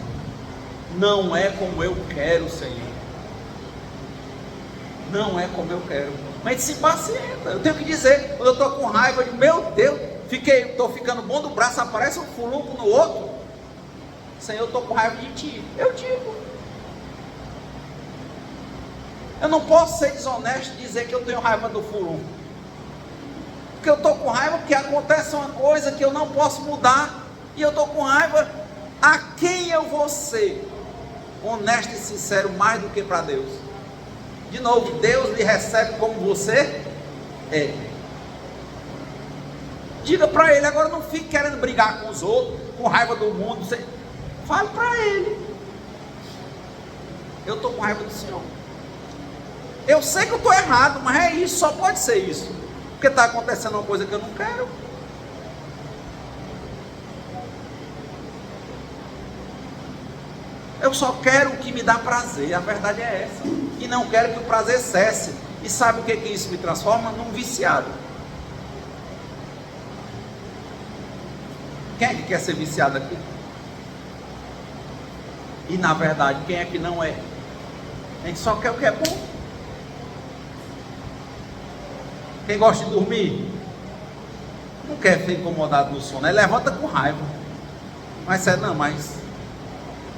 Não é como eu quero, Senhor. Não é como eu quero. Mas se pacienta. Eu tenho que dizer, quando eu estou com raiva, eu digo, meu Deus, estou ficando bom do braço, aparece um furunco no outro. Senhor, eu estou com raiva de ti. Eu digo. Eu não posso ser desonesto e dizer que eu tenho raiva do furunco. Porque eu estou com raiva porque acontece uma coisa que eu não posso mudar. E eu estou com raiva. A quem eu vou ser honesto e sincero mais do que para Deus? De novo, Deus lhe recebe como você é. Diga para Ele. Agora não fique querendo brigar com os outros, com raiva do mundo. Fale para Ele: eu estou com raiva do Senhor. Eu sei que eu estou errado, mas é isso, só pode ser isso. Porque está acontecendo uma coisa que eu não quero. Eu só quero o que me dá prazer, a verdade é essa. E não quero que o prazer cesse. E sabe o que isso me transforma? Num viciado. Quem é que quer ser viciado aqui? E na verdade, quem é que não é? A gente só quer o que é bom. Quem gosta de dormir não quer ser incomodado no sono, ele levanta com raiva. Mas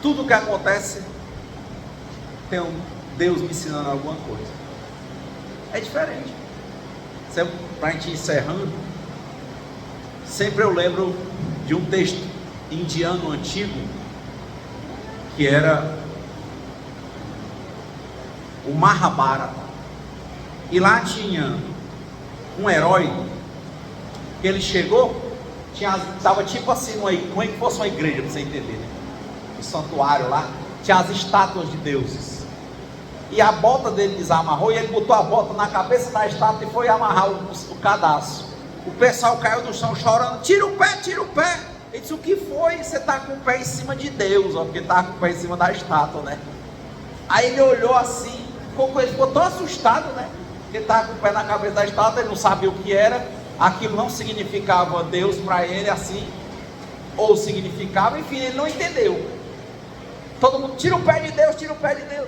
tudo que acontece tem um Deus me ensinando alguma coisa. É diferente. Para a gente ir encerrando, sempre eu lembro de um texto indiano antigo, que era o Mahabharata. E lá tinha um herói, que ele chegou, estava tipo assim, como é que fosse uma igreja, para você entender, né? O santuário lá, tinha as estátuas de deuses, e a bota dele desamarrou, e ele botou a bota na cabeça da estátua e foi amarrar o cadastro. O pessoal caiu no chão chorando: tira o pé, tira o pé. Ele disse: o que foi? Você está com o pé em cima de Deus, ó, porque estava com o pé em cima da estátua, né? Aí ele olhou assim, ficou tão assustado, né? Ele estava com o pé na cabeça da estátua, ele não sabia o que era, aquilo não significava Deus para ele assim, ou significava, enfim, ele não entendeu. Todo mundo: tira o pé de Deus, tira o pé de Deus.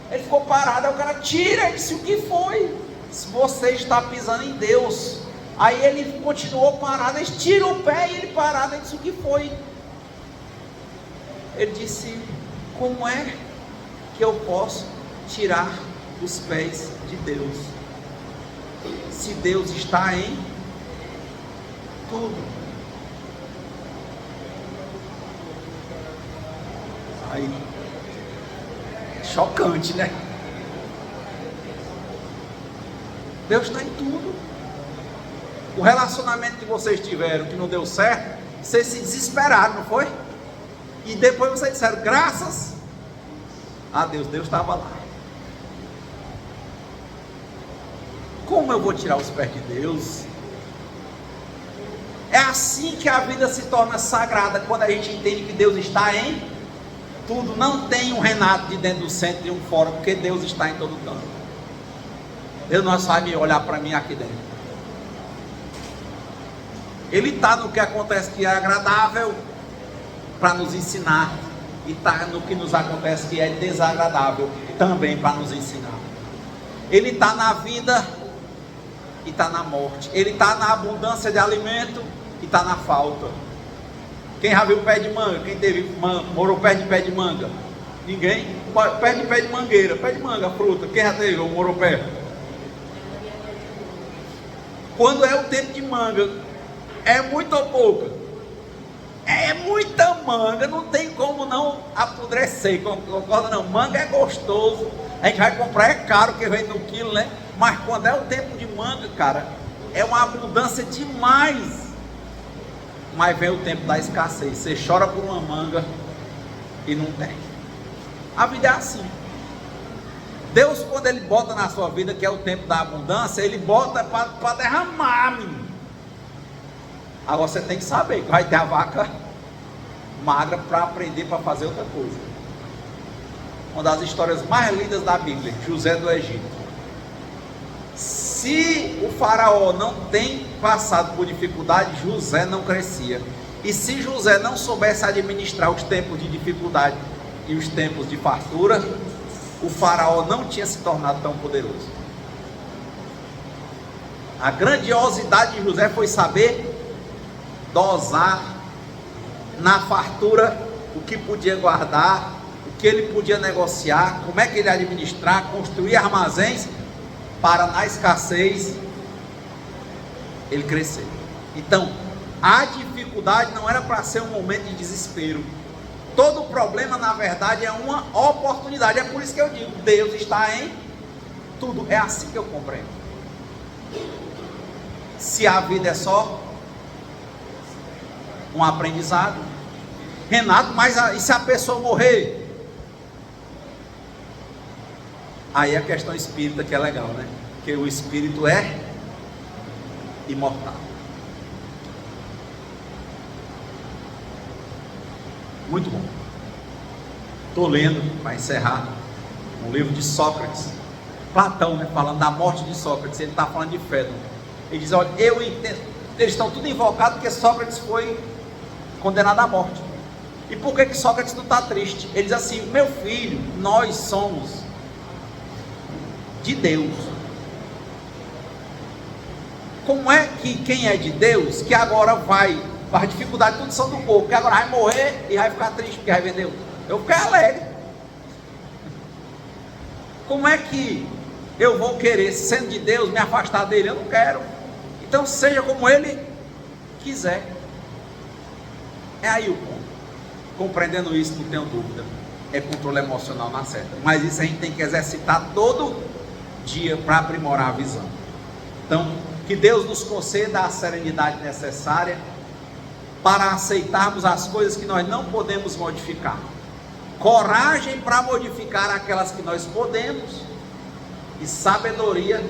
Ele ficou parado, aí o cara: tira. Ele disse: o que foi? Se você está pisando em Deus. Aí ele continuou parado, ele: tira o pé. E ele parado, ele disse: o que foi? Ele disse: como é que eu posso tirar os pés de Deus, se Deus está em tudo? Aí, chocante, né? Deus está em tudo. O relacionamento que vocês tiveram que não deu certo, vocês se desesperaram, não foi? E depois vocês disseram: graças a Deus, Deus estava lá. Como eu vou tirar os pés de Deus? É assim que a vida se torna sagrada, quando a gente entende que Deus está em tudo. Não tem um Renato de dentro do centro e um fora, porque Deus está em todo canto. Deus não sabe olhar para mim aqui dentro. Ele está no que acontece que é agradável para nos ensinar, e está no que nos acontece que é desagradável também para nos ensinar. Ele está na vida e está na morte. Ele está na abundância de alimento e está na falta. Quem já viu pé de manga? Quem morou perto de pé de manga? Ninguém? Perto de pé de mangueira, pé de manga, fruta. Quem já teve ou morou perto? Quando é o tempo de manga, é muito ou pouca? É muita manga, não tem como não apodrecer, concorda não? Manga é gostoso, a gente vai comprar, é caro que vem no quilo, né? Mas quando é o tempo de manga, cara, é uma abundância demais. Mas vem o tempo da escassez, você chora por uma manga e não tem. A vida é assim. Deus, quando Ele bota na sua vida, que é o tempo da abundância, Ele bota para derramar, menino. Agora você tem que saber que vai ter a vaca magra para aprender para fazer outra coisa. Uma das histórias mais lindas da Bíblia, José do Egito. Se o faraó não tem passado por dificuldade, José não crescia. E se José não soubesse administrar os tempos de dificuldade e os tempos de fartura, o faraó não tinha se tornado tão poderoso. A grandiosidade de José foi saber dosar na fartura o que podia guardar, o que ele podia negociar, como é que ele ia administrar, construir armazéns para na escassez ele crescer. Então, a dificuldade não era para ser um momento de desespero. Todo problema, na verdade, é uma oportunidade. É por isso que eu digo, Deus está em tudo. É assim que eu compreendo. Se a vida é só um aprendizado, Renato, mas e se a pessoa morrer? Aí a questão espírita que é legal, né? Que o espírito é imortal. Muito bom. Estou lendo, para encerrar, um livro de Sócrates, Platão, né? Falando da morte de Sócrates. Ele está falando de Fédon. Ele diz, olha, eu entendo. Eles estão tudo invocados porque Sócrates foi condenado à morte. E por que Sócrates não está triste? Ele diz assim, meu filho, nós somos de Deus. Como é que quem é de Deus, que agora vai, as dificuldades tudo são do corpo, que agora vai morrer e vai ficar triste porque vai ver Deus? Eu fiquei alegre. Como é que eu vou querer, sendo de Deus, me afastar dele? Eu não quero. Então seja como ele quiser. É aí o ponto. Compreendendo isso, não tenho dúvida, é controle emocional na certa. Mas isso a gente tem que exercitar todo dia para aprimorar a visão. Então, que Deus nos conceda a serenidade necessária para aceitarmos as coisas que nós não podemos modificar, coragem para modificar aquelas que nós podemos, e sabedoria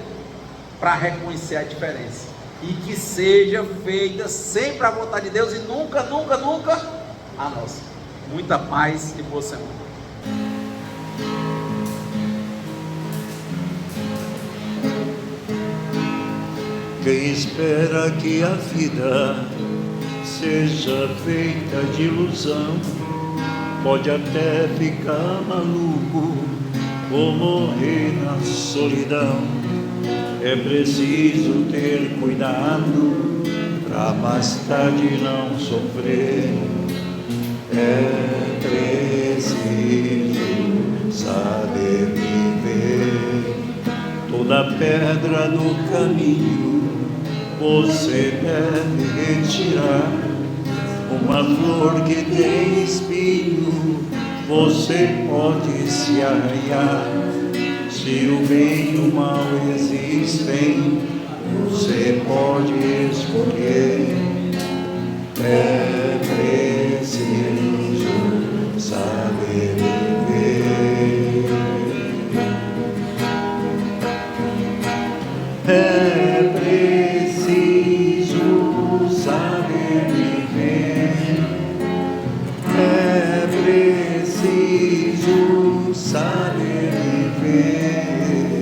para reconhecer a diferença, e que seja feita sempre a vontade de Deus e nunca, nunca, nunca a nossa. Muita paz e boa semana. Quem espera que a vida seja feita de ilusão, pode até ficar maluco ou morrer na solidão. É preciso ter cuidado pra mais tarde não sofrer. É preciso saber viver. Toda pedra no caminho você deve retirar. Uma flor que tem espinho você pode se arranhar. Se o bem e o mal existem, você pode escolher. É preciso saber viver. saber viver.